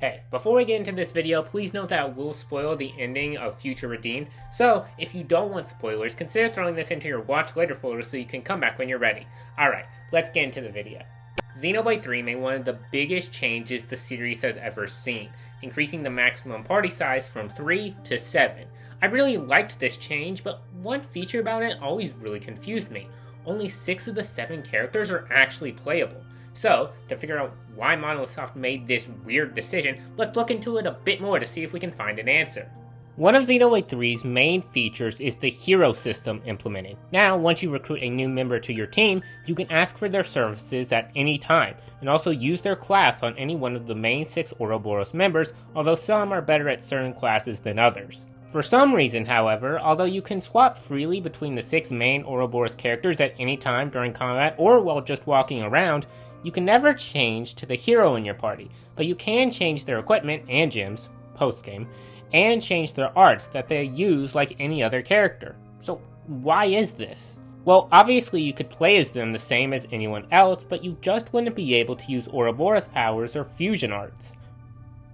Hey, before we get into this video, please note that I will spoil the ending of Future Redeemed, so if you don't want spoilers, consider throwing this into your watch later folder so you can come back when you're ready. Alright, let's get into the video. Xenoblade 3 made one of the biggest changes the series has ever seen, increasing the maximum party size from 3 to 7. I really liked this change, but one feature about it always really confused me. Only 6 of the 7 characters are actually playable. So, to figure out why Monolith Soft made this weird decision, let's look into it a bit more to see if we can find an answer. One of Xenoblade 3's main features is the hero system implemented. Now, once you recruit a new member to your team, you can ask for their services at any time, and also use their class on any one of the main 6 Ouroboros members, although some are better at certain classes than others. For some reason, however, although you can swap freely between the 6 main Ouroboros characters at any time during combat or while just walking around, you can never change to the hero in your party, but you can change their equipment and gems, post-game, and change their arts that they use like any other character. So why is this? Well, obviously you could play as them the same as anyone else, but you just wouldn't be able to use Ouroboros powers or fusion arts.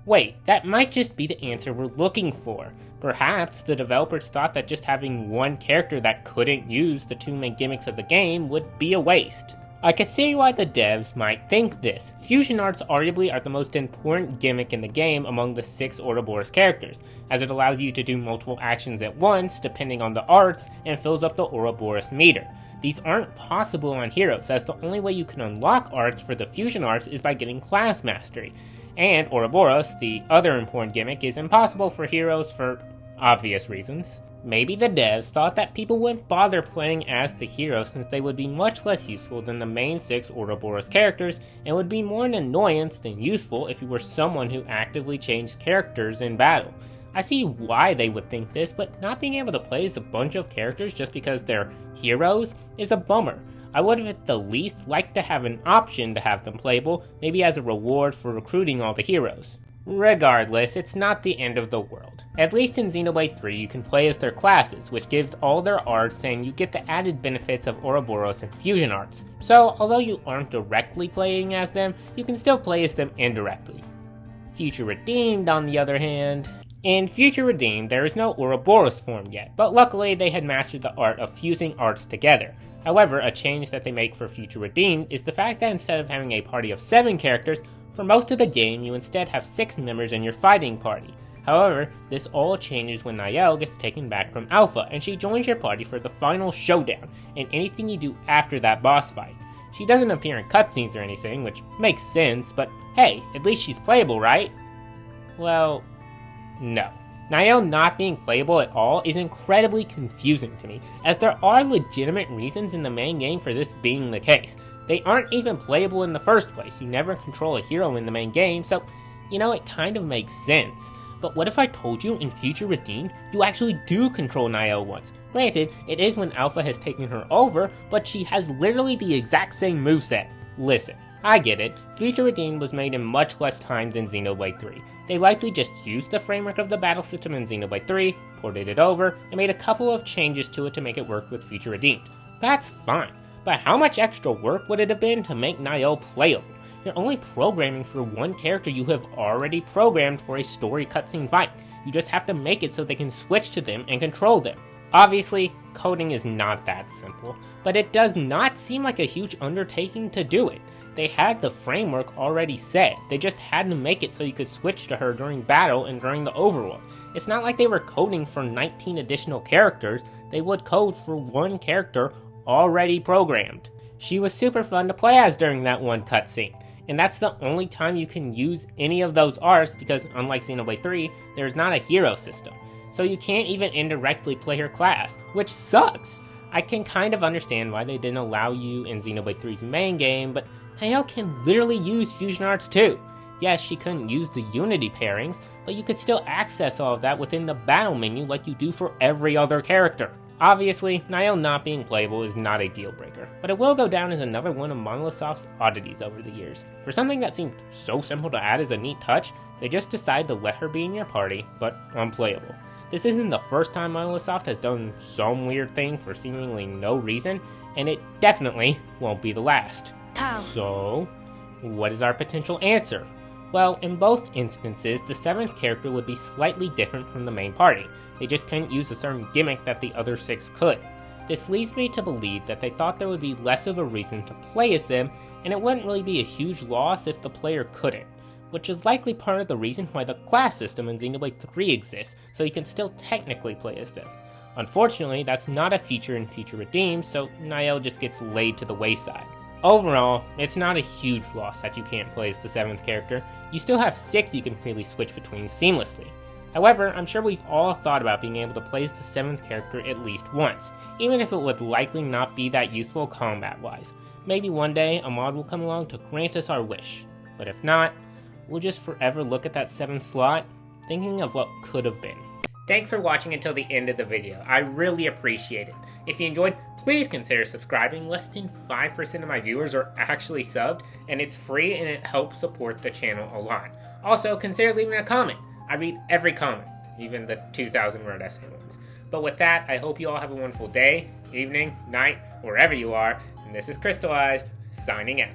Wait, that might just be the answer we're looking for. Perhaps the developers thought that just having one character that couldn't use the 2 main gimmicks of the game would be a waste. I can see why the devs might think this. Fusion arts arguably are the most important gimmick in the game among the 6 Ouroboros characters, as it allows you to do multiple actions at once depending on the arts and fills up the Ouroboros meter. These aren't possible on heroes, as the only way you can unlock arts for the fusion arts is by getting class mastery. And Ouroboros, the other important gimmick, is impossible for heroes for obvious reasons. Maybe the devs thought that people wouldn't bother playing as the hero since they would be much less useful than the main 6 Ouroboros characters and would be more an annoyance than useful if you were someone who actively changed characters in battle. I see why they would think this, but not being able to play as a bunch of characters just because they're heroes is a bummer. I would have at the least liked to have an option to have them playable, maybe as a reward for recruiting all the heroes. Regardless, it's not the end of the world. At least in Xenoblade 3 you can play as their classes, which gives all their arts and you get the added benefits of Ouroboros and fusion arts. So, although you aren't directly playing as them, you can still play as them indirectly. Future Redeemed, on the other hand. In Future Redeemed, there is no Ouroboros form yet, but luckily they had mastered the art of fusing arts together. However, a change that they make for Future Redeemed is the fact that instead of having a party of 7 characters, for most of the game you instead have 6 members in your fighting party. However, this all changes when Niall gets taken back from Alpha and she joins your party for the final showdown and anything you do after that boss fight. She doesn't appear in cutscenes or anything, which makes sense, but hey, at least she's playable, right? Well, no. Niall not being playable at all is incredibly confusing to me, as there are legitimate reasons in the main game for this being the case. They aren't even playable in the first place, you never control a hero in the main game, so, it kind of makes sense. But what if I told you in Future Redeemed, you actually do control Niall once? Granted, it is when Alpha has taken her over, but she has literally the exact same moveset. Listen, I get it, Future Redeemed was made in much less time than Xenoblade 3. They likely just used the framework of the battle system in Xenoblade 3, ported it over, and made a couple of changes to it to make it work with Future Redeemed. That's fine, but how much extra work would it have been to make Niall playable? You're only programming for one character you have already programmed for a story cutscene fight. You just have to make it so they can switch to them and control them. Obviously, coding is not that simple, but it does not seem like a huge undertaking to do it. They had the framework already set, they just had to make it so you could switch to her during battle and during the overworld. It's not like they were coding for 19 additional characters, they would code for one character already programmed. She was super fun to play as during that one cutscene, and that's the only time you can use any of those arts because unlike Xenoblade 3, there's not a hero system. So you can't even indirectly play her class, which sucks! I can kind of understand why they didn't allow you in Xenoblade 3's main game, but Niall can literally use fusion arts too. Yes, she couldn't use the Unity pairings, but you could still access all of that within the battle menu like you do for every other character. Obviously, Niall not being playable is not a deal breaker, but it will go down as another one of Monolith Soft's oddities over the years. For something that seemed so simple to add as a neat touch, they just decided to let her be in your party, but unplayable. This isn't the first time Monolith Soft has done some weird thing for seemingly no reason, and it definitely won't be the last. So, what is our potential answer? Well, in both instances, the 7th character would be slightly different from the main party. They just couldn't use a certain gimmick that the other 6 could. This leads me to believe that they thought there would be less of a reason to play as them, and it wouldn't really be a huge loss if the player couldn't, which is likely part of the reason why the class system in Xenoblade 3 exists, so you can still technically play as them. Unfortunately, that's not a feature in Future Redeemed, so Niall just gets laid to the wayside. Overall, it's not a huge loss that you can't play as the 7th character. You still have 6 you can freely switch between seamlessly. However, I'm sure we've all thought about being able to play as the 7th character at least once, even if it would likely not be that useful combat-wise. Maybe one day a mod will come along to grant us our wish, but if not, we'll just forever look at that 7th slot, thinking of what could have been. Thanks for watching until the end of the video. I really appreciate it. If you enjoyed, please consider subscribing. Less than 5% of my viewers are actually subbed, and it's free and it helps support the channel a lot. Also, consider leaving a comment. I read every comment, even the 2,000 word essay ones. But with that, I hope you all have a wonderful day, evening, night, wherever you are, and this is Crystalized, signing out.